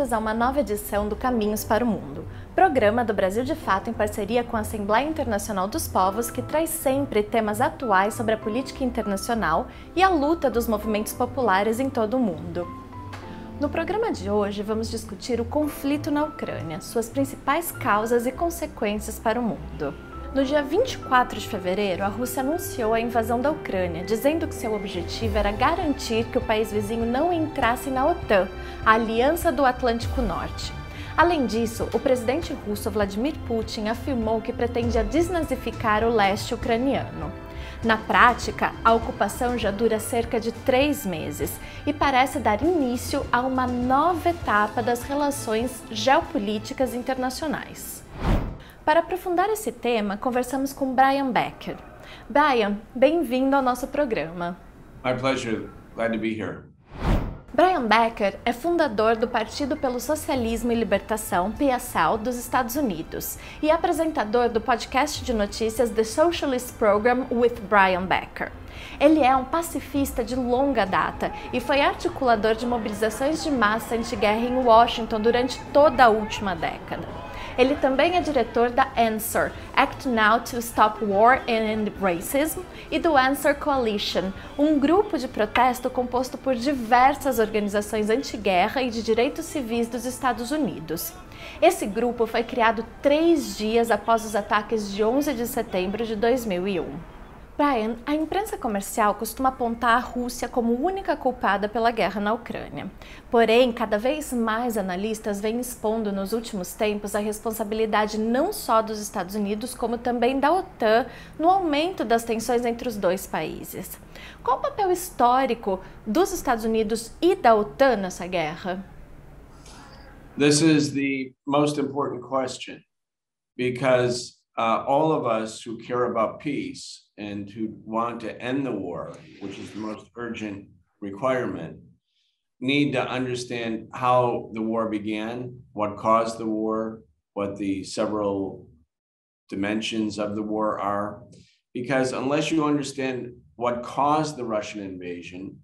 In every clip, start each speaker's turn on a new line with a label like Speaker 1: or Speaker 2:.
Speaker 1: bem-vindos a uma nova edição do Caminhos para o Mundo, programa do Brasil de Fato em parceria com a Assembleia Internacional dos Povos, que traz sempre temas atuais sobre a política internacional e a luta dos movimentos populares em todo o mundo. No programa de hoje, vamos discutir o conflito na Ucrânia, suas principais causas e consequências para o mundo. No dia 24 de fevereiro, a Rússia anunciou a invasão da Ucrânia, dizendo que seu objetivo era garantir que o país vizinho não entrasse na Otan, a Aliança do Atlântico Norte. Além disso, o presidente russo Vladimir Putin afirmou que pretendia desnazificar o leste ucraniano. Na prática, a ocupação já dura cerca de 3 meses e parece dar início a uma nova etapa das relações geopolíticas internacionais. Para aprofundar esse tema, conversamos com Brian Becker. Brian, bem-vindo ao nosso programa.
Speaker 2: My pleasure. Glad to be here.
Speaker 1: Brian Becker é fundador do Partido pelo Socialismo e Libertação, PSL, dos Estados Unidos e apresentador do podcast de notícias The Socialist Program with Brian Becker. Ele é um pacifista de longa data e foi articulador de mobilizações de massa anti-guerra em Washington durante toda a última década. Ele também é diretor da Answer, Act Now to Stop War and End Racism, e do Answer Coalition, um grupo de protesto composto por diversas organizações anti-guerra e de direitos civis dos Estados Unidos. Esse grupo foi criado 3 dias após os ataques de 11 de setembro de 2001. Brian, a imprensa comercial costuma apontar a Rússia como única culpada pela guerra na Ucrânia. Porém, cada vez mais analistas vêm expondo nos últimos tempos a responsabilidade não só dos Estados Unidos, como também da Otan no aumento das tensões entre os dois países. Qual o papel histórico dos Estados Unidos e da Otan nessa guerra?
Speaker 2: This is the most important question because all of us who care about peace and who want to end the war, which is the most urgent requirement, need to understand how the war began, what caused the war, what the several dimensions of the war are. Because unless you understand what caused the Russian invasion,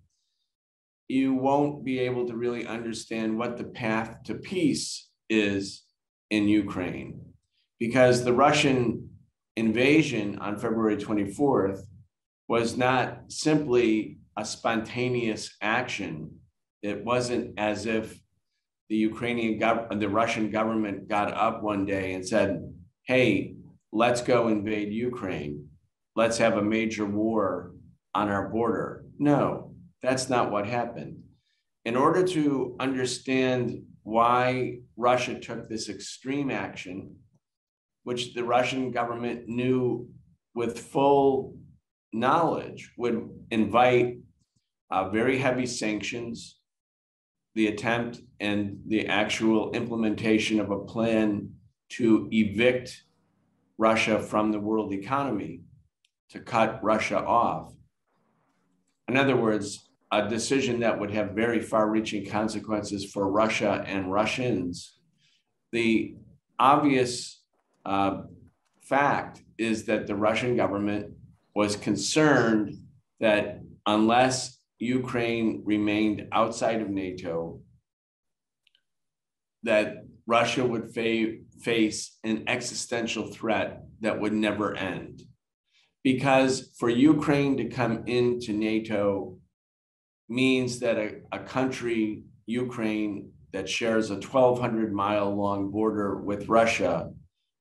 Speaker 2: you won't be able to really understand what the path to peace is in Ukraine. Because the Russian invasion on February 24th was not simply a spontaneous action. It wasn't as if the Russian government got up one day and said, hey, let's go invade Ukraine. Let's have a major war on our border. No, that's not what happened. In order to understand why Russia took this extreme action, which the Russian government knew with full knowledge would invite very heavy sanctions, the attempt and the actual implementation of a plan to evict Russia from the world economy, to cut Russia off. In other words, a decision that would have very far-reaching consequences for Russia and Russians. The obvious fact is that the Russian government was concerned that unless Ukraine remained outside of NATO, that Russia would face an existential threat that would never end. Because for Ukraine to come into NATO means that a country, Ukraine, that shares a 1,200-mile-long border with Russia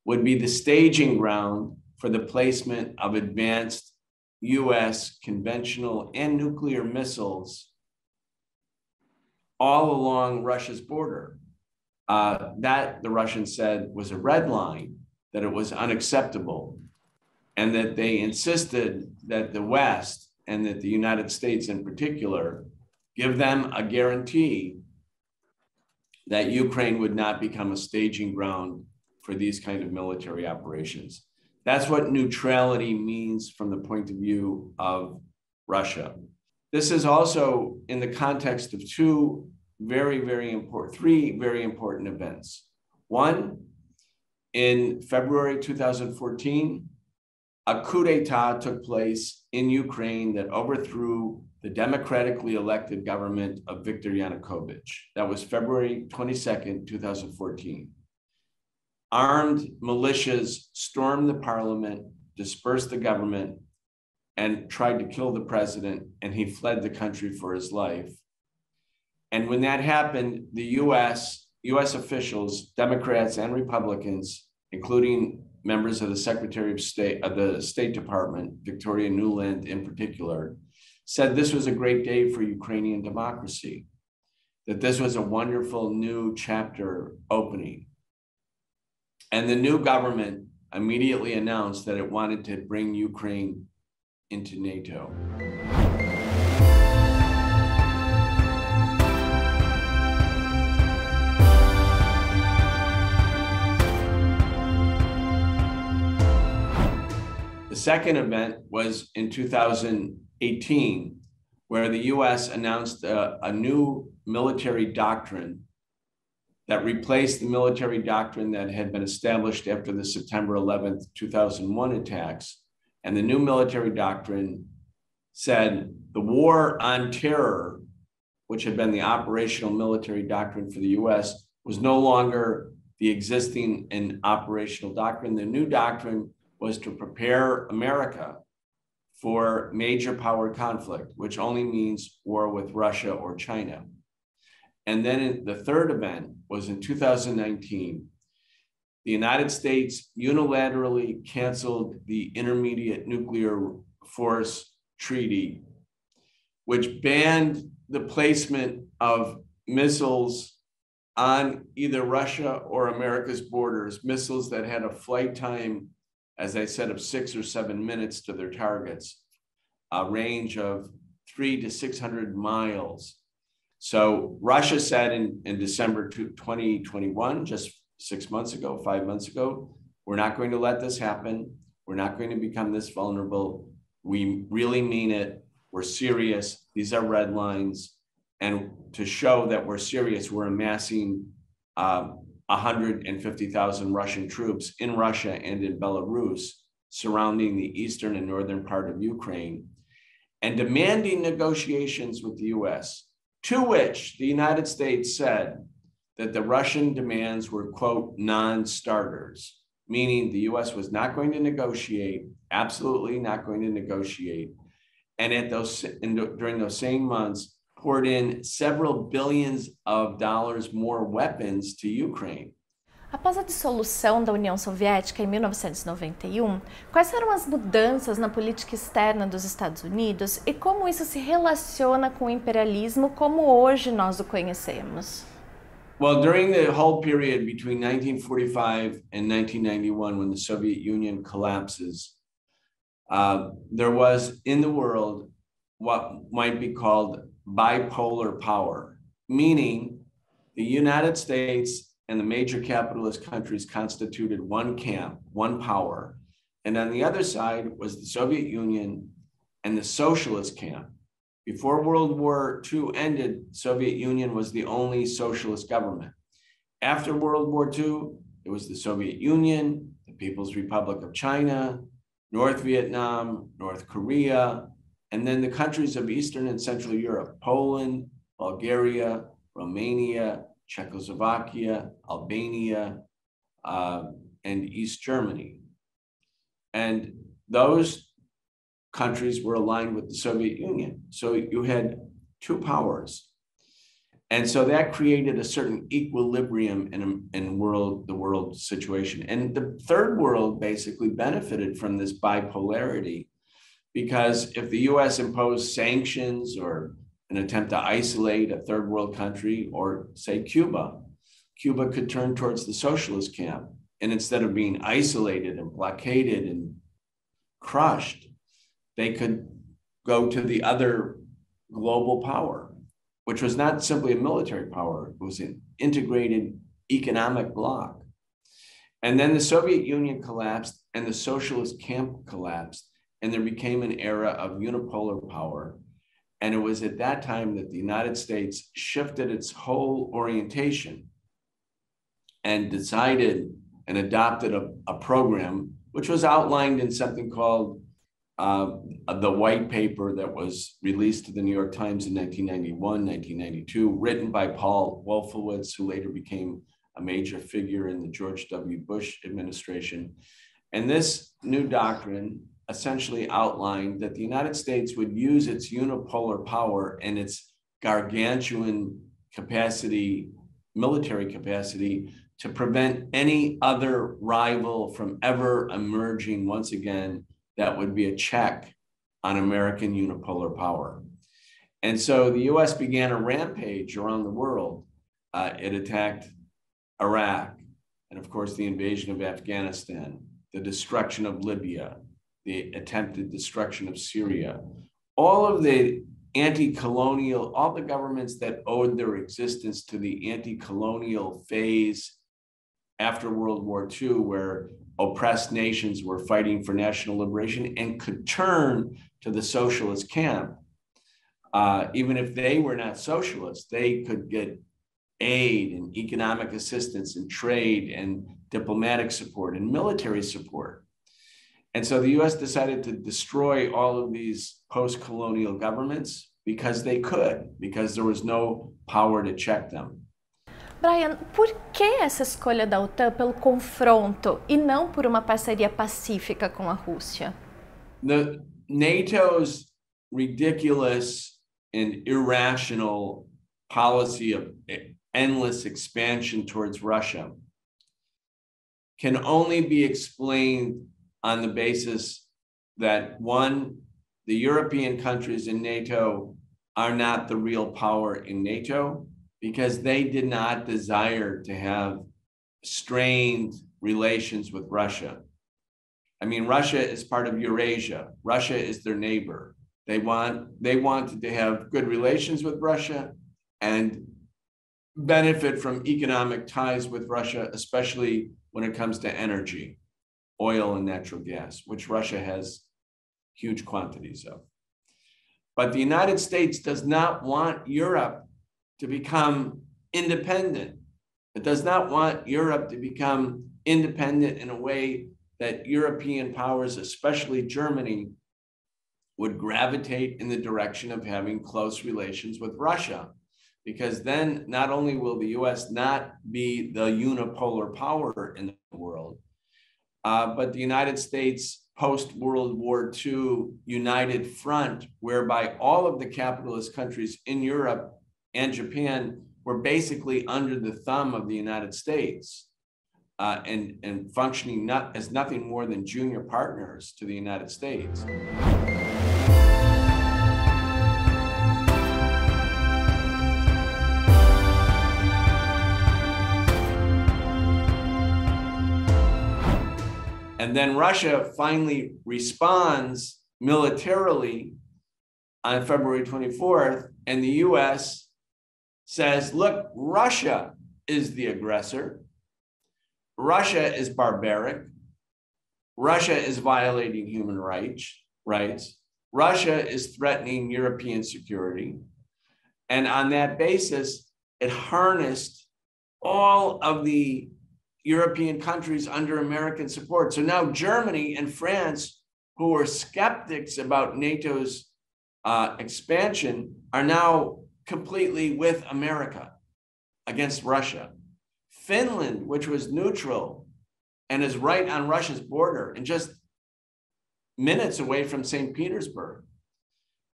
Speaker 2: would be the staging ground for the placement of advanced US conventional and nuclear missiles all along Russia's border. That, the Russians said, was a red line, that it was unacceptable, and that they insisted that the West, and that the United States in particular, give them a guarantee that Ukraine would not become a staging ground for these kind of military operations. That's what neutrality means from the point of view of Russia. This is also in the context of three very important events. One, in February 2014, a coup d'etat took place in Ukraine that overthrew the democratically elected government of Viktor Yanukovych. That was February 22nd, 2014. Armed militias stormed the parliament, dispersed the government, and tried to kill the president, and he fled the country for his life. And when that happened, the US officials, Democrats and Republicans, including members of the Secretary of State of the State Department, Victoria Nuland in particular, said this was a great day for Ukrainian democracy, that this was a wonderful new chapter opening. And the new government immediately announced that it wanted to bring Ukraine into NATO. The second event was in 2018, where the US announced a new military doctrine that replaced the military doctrine that had been established after the September 11th, 2001 attacks. And the new military doctrine said the war on terror, which had been the operational military doctrine for the US, was no longer the existing and operational doctrine. The new doctrine was to prepare America for major power conflict, which only means war with Russia or China. And then the third event was in 2019. The United States unilaterally canceled the Intermediate Nuclear Force Treaty, which banned the placement of missiles on either Russia or America's borders, missiles that had a flight time, as I said, of 6 or 7 minutes to their targets, a range of 300 to 600 miles. So Russia said in December 2021, just 6 months ago, 5 months ago, we're not going to let this happen. We're not going to become this vulnerable. We really mean it. We're serious. These are red lines. And to show that we're serious, we're amassing 150,000 Russian troops in Russia and in Belarus, surrounding the eastern and northern part of Ukraine, and demanding negotiations with the US, to which the United States said that the Russian demands were, quote, non-starters, meaning the US was not going to negotiate, absolutely not going to negotiate. And during those same months, poured in several billions of dollars more weapons to Ukraine.
Speaker 1: Após a dissolução da União Soviética em 1991, quais foram as mudanças na política externa dos Estados Unidos e como isso se relaciona com o imperialismo como hoje nós o conhecemos?
Speaker 2: Well, during the whole period between 1945 and 1991, when the Soviet Union collapses, there was in the world what might be called bipolar power, meaning the United States and the major capitalist countries constituted one camp, one power. And on the other side was the Soviet Union and the socialist camp. Before World War II ended, the Soviet Union was the only socialist government. After World War II, it was the Soviet Union, the People's Republic of China, North Vietnam, North Korea, and then the countries of Eastern and Central Europe, Poland, Bulgaria, Romania, Czechoslovakia, Albania, and East Germany. And those countries were aligned with the Soviet Union. So you had two powers. And so that created a certain equilibrium in the world situation. And the third world basically benefited from this bipolarity, because if the US imposed sanctions or an attempt to isolate a third world country, or say Cuba could turn towards the socialist camp. And instead of being isolated and blockaded and crushed, they could go to the other global power, which was not simply a military power, it was an integrated economic bloc. And then the Soviet Union collapsed and the socialist camp collapsed, and there became an era of unipolar power. And it was at that time that the United States shifted its whole orientation and decided and adopted a program which was outlined in something called the white paper that was released to the New York Times in 1991, 1992, written by Paul Wolfowitz, who later became a major figure in the George W. Bush administration. And this new doctrine essentially outlined that the United States would use its unipolar power and its gargantuan capacity, military capacity, to prevent any other rival from ever emerging once again that would be a check on American unipolar power. And so the US began a rampage around the world. It attacked Iraq, and of course the invasion of Afghanistan, the destruction of Libya, the attempted destruction of Syria. All of the anti-colonial, all the governments that owed their existence to the anti-colonial phase after World War II, where oppressed nations were fighting for national liberation and could turn to the socialist camp. Even if they were not socialists, they could get aid and economic assistance and trade and diplomatic support and military support. And so the US decided to destroy all of these post-colonial governments because they could, because there was no power to check them.
Speaker 1: Brian, por que essa escolha da Otan pelo confronto e não por uma parceria pacífica com a Rússia?
Speaker 2: The NATO's ridiculous and irrational policy of endless expansion towards Russia can only be explained on the basis that, one, the European countries in NATO are not the real power in NATO, because they did not desire to have strained relations with Russia. I mean, Russia is part of Eurasia. Russia is their neighbor. They wanted to have good relations with Russia and benefit from economic ties with Russia, especially when it comes to energy, oil and natural gas, which Russia has huge quantities of. But the United States does not want Europe to become independent. It does not want Europe to become independent in a way that European powers, especially Germany, would gravitate in the direction of having close relations with Russia. Because then not only will the US not be the unipolar power in the world, but the United States post-World War II united front, whereby all of the capitalist countries in Europe and Japan were basically under the thumb of the United States and functioning not as nothing more than junior partners to the United States. And then Russia finally responds militarily on February 24th, and the US says, look, Russia is the aggressor. Russia is barbaric. Russia is violating human rights. Russia is threatening European security. And on that basis, it harnessed all of the European countries under American support. So now Germany and France, who were skeptics about NATO's expansion, are now completely with America against Russia. Finland, which was neutral and is right on Russia's border and just minutes away from St. Petersburg,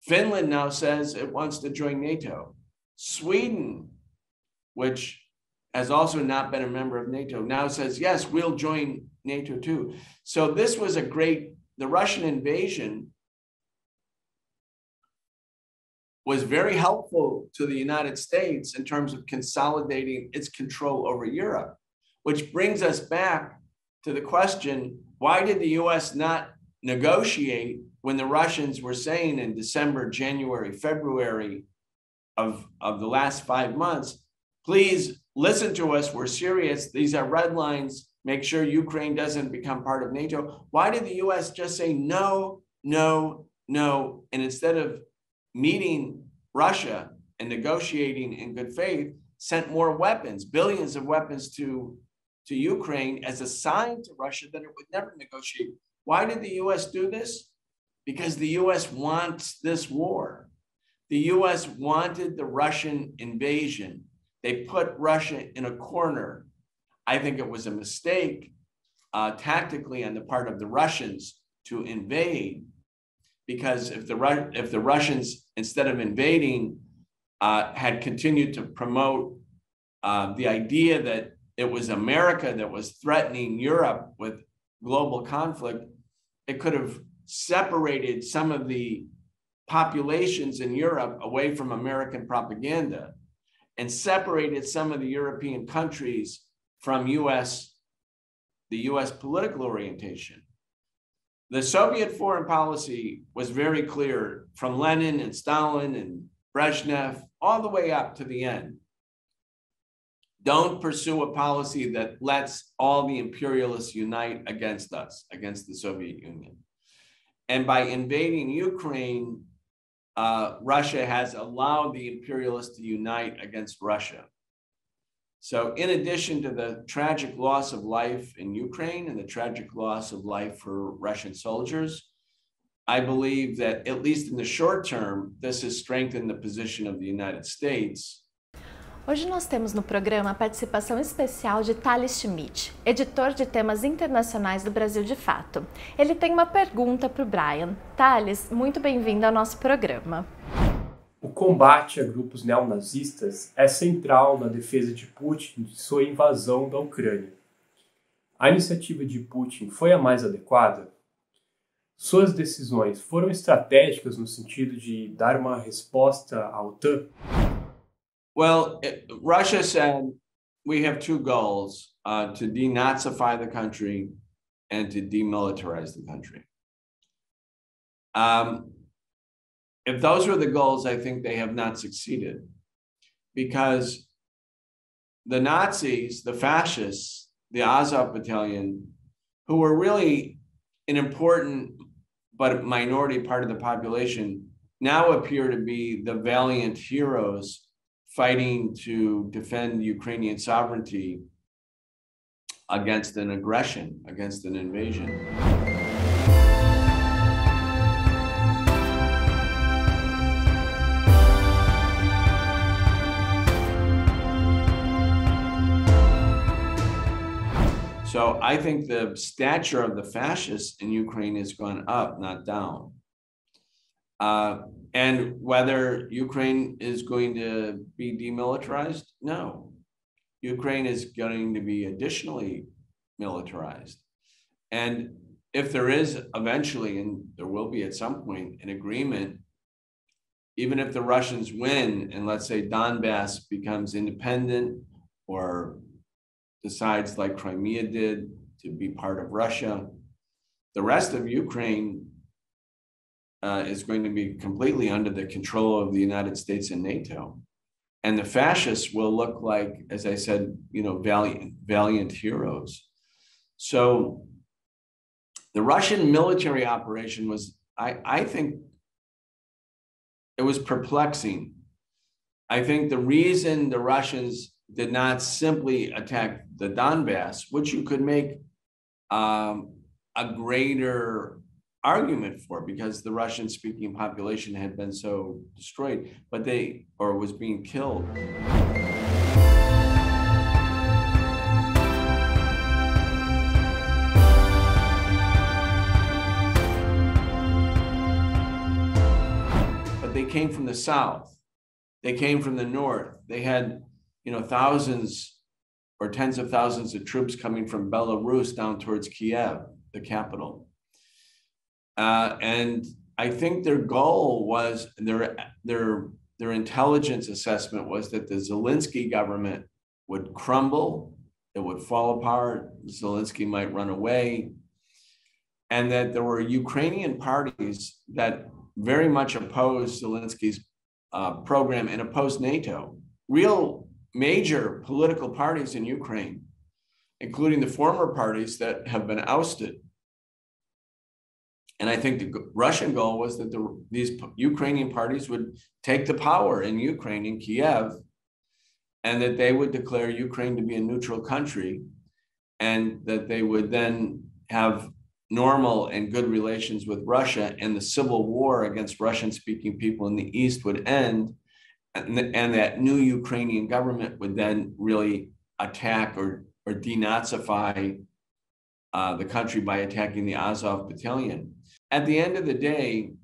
Speaker 2: Finland now says it wants to join NATO. Sweden, which has also not been a member of NATO, now says, yes, we'll join NATO too. So this was the Russian invasion was very helpful to the United States in terms of consolidating its control over Europe, which brings us back to the question, why did the US not negotiate when the Russians were saying in December, January, February of the last 5 months, please listen to us, we're serious, these are red lines, make sure Ukraine doesn't become part of NATO. Why did the US just say no, no, no, and instead of meeting Russia and negotiating in good faith, sent more weapons, billions of weapons to to Ukraine as a sign to Russia that it would never negotiate. Why did the US do this? Because the US wants this war. The US wanted the Russian invasion. They put Russia in a corner. I think it was a mistake tactically on the part of the Russians to invade, because if the Russians, instead of invading, had continued to promote the idea that it was America that was threatening Europe with global conflict, it could have separated some of the populations in Europe away from American propaganda and separated some of the European countries from the US political orientation. The Soviet foreign policy was very clear from Lenin and Stalin and Brezhnev all the way up to the end. Don't pursue a policy that lets all the imperialists unite against us, against the Soviet Union. And by invading Ukraine, Russia has allowed the imperialists to unite against Russia. So in addition to the tragic loss of life in Ukraine and the tragic loss of life for Russian soldiers, I believe that at least in the short term, this has strengthened the position of the United States.
Speaker 1: Hoje nós temos no programa a participação especial de Thales Schmidt, editor de temas internacionais do Brasil de Fato. Ele tem uma pergunta para o Brian. Thales, muito bem-vindo ao nosso programa.
Speaker 3: O combate a grupos neonazistas é central na defesa de Putin de sua invasão da Ucrânia. A iniciativa de Putin foi a mais adequada? Suas decisões foram estratégicas no sentido de dar uma resposta à Otan?
Speaker 2: Well, Russia said we have two goals, to denazify the country and to demilitarize the country. If those were the goals, I think they have not succeeded, because the Nazis, the fascists, the Azov battalion, who were really an important but minority part of the population, now appear to be the valiant heroes fighting to defend Ukrainian sovereignty against an aggression, against an invasion. So I think the stature of the fascists in Ukraine has gone up, not down. And whether Ukraine is going to be demilitarized, no. Ukraine is going to be additionally militarized. And if there is eventually, and there will be at some point, an agreement, even if the Russians win and let's say Donbass becomes independent or decides like Crimea did to be part of Russia, the rest of Ukraine is going to be completely under the control of the United States and NATO. And the fascists will look like, as I said, valiant heroes. So the Russian military operation was, I think, it was perplexing. I think the reason the Russians did not simply attack the Donbass, which you could make a greater argument for, because the Russian-speaking population had been so destroyed, or was being killed. But they came from the south. They came from the north. They had, thousands or tens of thousands of troops coming from Belarus down towards Kiev, the capital. And I think their goal was, their intelligence assessment was that the Zelensky government would crumble, it would fall apart, Zelensky might run away, and that there were Ukrainian parties that very much opposed Zelensky's program and opposed NATO. Real major political parties in Ukraine, including the former parties that have been ousted. And I think the Russian goal was that these Ukrainian parties would take the power in Ukraine, in Kiev, and that they would declare Ukraine to be a neutral country, and that they would then have normal and good relations with Russia, and the civil war against Russian-speaking people in the East would end, and that new Ukrainian government would then really attack or denazify the country by attacking the Azov battalion. At the end of the day,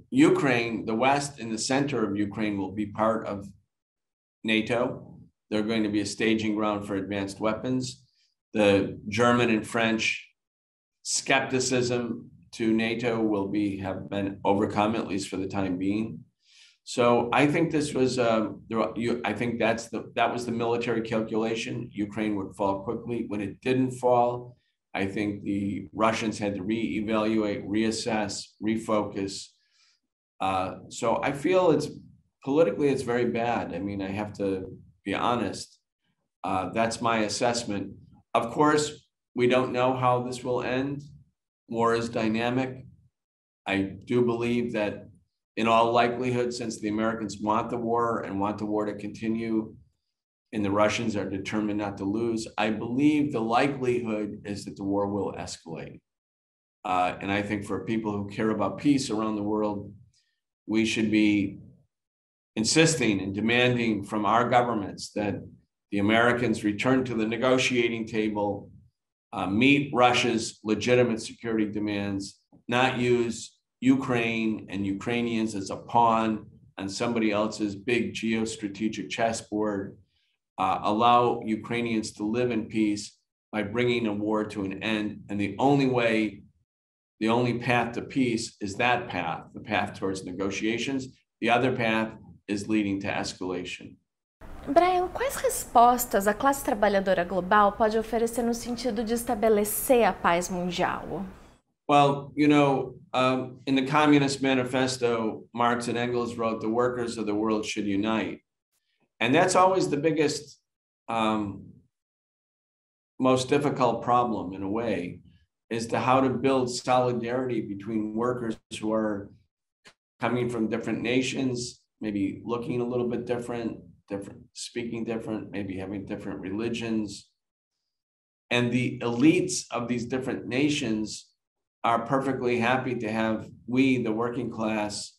Speaker 2: Ukraine, the West and the center of Ukraine will be part of NATO. They're going to be a staging ground for advanced weapons. The German and French skepticism to NATO will have been overcome, at least for the time being. So I think this was, I think that was the military calculation. Ukraine would fall quickly. When it didn't fall, I think the Russians had to reevaluate, reassess, refocus. So I feel politically it's very bad. I mean, I have to be honest. That's my assessment. Of course, we don't know how this will end. War is dynamic. I do believe that in all likelihood, since the Americans want the war and want the war to continue, and the Russians are determined not to lose, I believe the likelihood is that the war will escalate. And I think for people who care about peace around the world, we should be insisting and demanding from our governments that the Americans return to the negotiating table, meet Russia's legitimate security demands, not use Ukraine and Ukrainians as a pawn on somebody else's big geostrategic chessboard, allow Ukrainians to live in peace by bringing a war to an end. And the only path to peace is that path, the path towards negotiations. The other path is leading to escalation.
Speaker 1: Brian, quais respostas a classe trabalhadora global pode oferecer no sentido de estabelecer a paz mundial?
Speaker 2: Well, you know, in the Communist Manifesto, Marx and Engels wrote, the workers of the world should unite. And that's always the biggest, most difficult problem in a way, is to how to build solidarity between workers who are coming from different nations, maybe looking a little bit different, speaking different, maybe having different religions. And the elites of these different nations are perfectly happy to have we, the working class,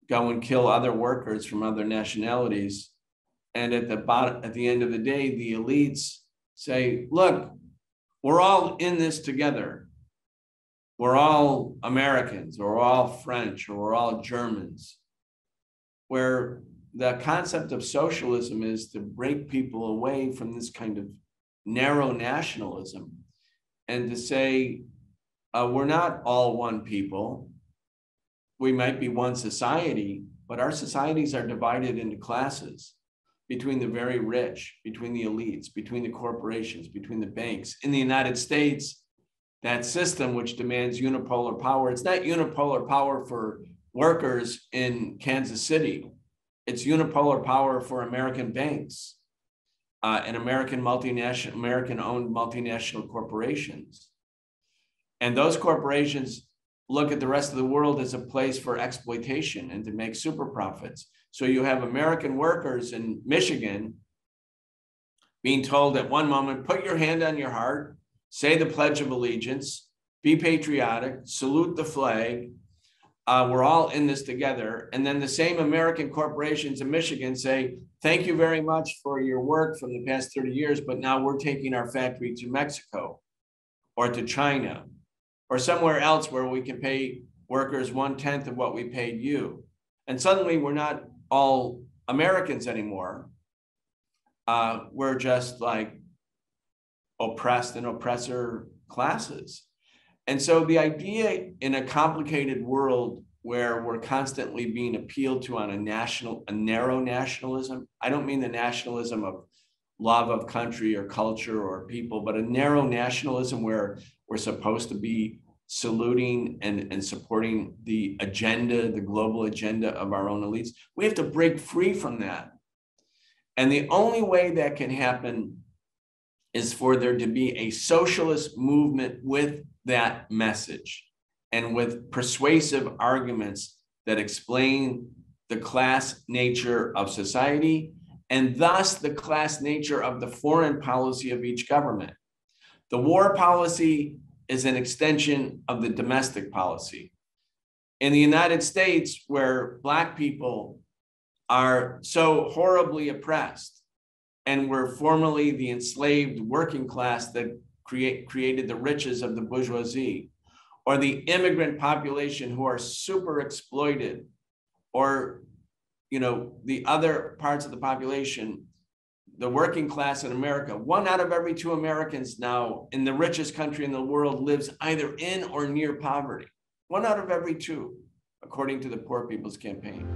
Speaker 2: go and kill other workers from other nationalities. And at the end of the day, the elites say, look, we're all in this together. We're all Americans, or we're all French, or we're all Germans. Where the concept of socialism is to break people away from this kind of narrow nationalism and to say, we're not all one people. We might be one society, but our societies are divided into classes between the very rich, between the elites, between the corporations, between the banks. In the United States, that system which demands unipolar power, it's not unipolar power for workers in Kansas City. It's unipolar power for American banks and American-owned multinational corporations. And those corporations look at the rest of the world as a place for exploitation and to make super profits. So you have American workers in Michigan being told at one moment, put your hand on your heart, say the Pledge of Allegiance, be patriotic, salute the flag. We're all in this together. And then the same American corporations in Michigan say, thank you very much for your work from the past 30 years, but now we're taking our factory to Mexico or to China or somewhere else where we can pay workers 1/10 of what we paid you. And suddenly we're not all Americans anymore. We're just like oppressed and oppressor classes. And so the idea in a complicated world where we're constantly being appealed to on a narrow nationalism, I don't mean the nationalism of love of country or culture or people, but a narrow nationalism where we're supposed to be saluting and supporting the agenda, the global agenda of our own elites. We have to break free from that. And the only way that can happen is for there to be a socialist movement with that message and with persuasive arguments that explain the class nature of society and thus the class nature of the foreign policy of each government. The war policy is an extension of the domestic policy. In the United States, where Black people are so horribly oppressed and were formerly the enslaved working class that created the riches of the bourgeoisie, or the immigrant population who are super exploited, or the other parts of the population, the working class in America, 1 out of every 2 Americans now in the richest country in the world lives either in or near poverty. 1 out of every 2, according to the Poor People's Campaign.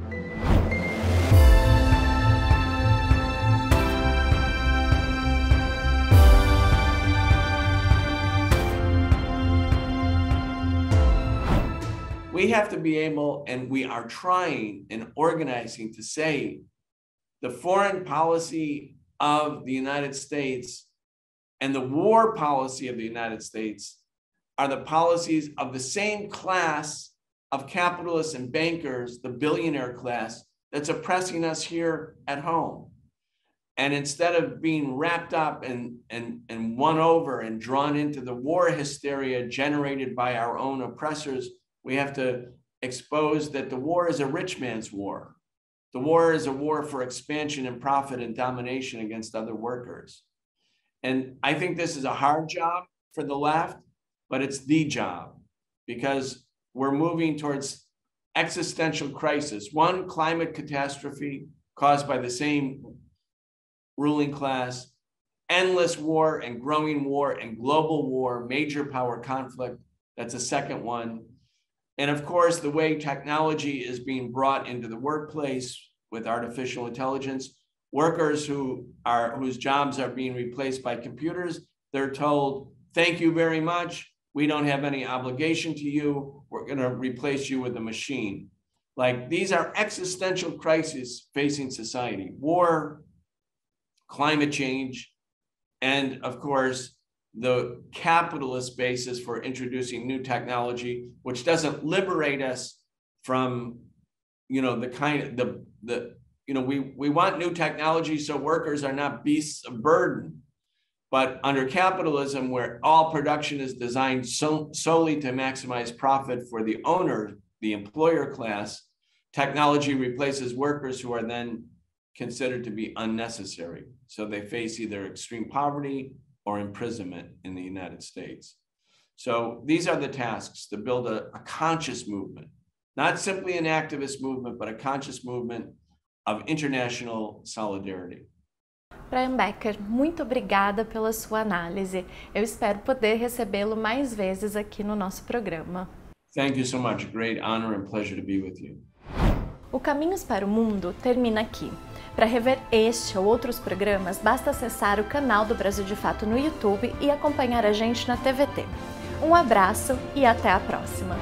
Speaker 2: We have to be able, and we are trying and organizing to say the foreign policy of the United States and the war policy of the United States are the policies of the same class of capitalists and bankers, the billionaire class, that's oppressing us here at home. And instead of being wrapped up and won over and drawn into the war hysteria generated by our own oppressors, we have to expose that the war is a rich man's war. The war is a war for expansion and profit and domination against other workers. And I think this is a hard job for the left, but it's the job, because we're moving towards existential crisis. One, climate catastrophe caused by the same ruling class, endless war and growing war and global war, major power conflict. That's a second one. And of course, the way technology is being brought into the workplace with artificial intelligence, workers whose jobs are being replaced by computers, they're told, thank you very much. We don't have any obligation to you. We're going to replace you with a machine. Like, these are existential crises facing society: war, climate change, and of course, the capitalist basis for introducing new technology, which doesn't liberate us from, we want new technology so workers are not beasts of burden. But under capitalism, where all production is designed solely to maximize profit for the owner, the employer class, technology replaces workers who are then considered to be unnecessary. So they face either extreme poverty or imprisonment in the United States. So these are the tasks: to build a conscious movement, not simply an activist movement, but a conscious movement of international solidarity.
Speaker 1: Brian Becker, muito obrigada pela sua análise. Eu espero poder recebê-lo mais vezes aqui no nosso programa.
Speaker 2: Thank you so much. Great honor and pleasure to be with you.
Speaker 1: O Caminhos para o Mundo termina aqui. Para rever este ou outros programas, basta acessar o canal do Brasil de Fato no YouTube e acompanhar a gente na TVT. Um abraço e até a próxima!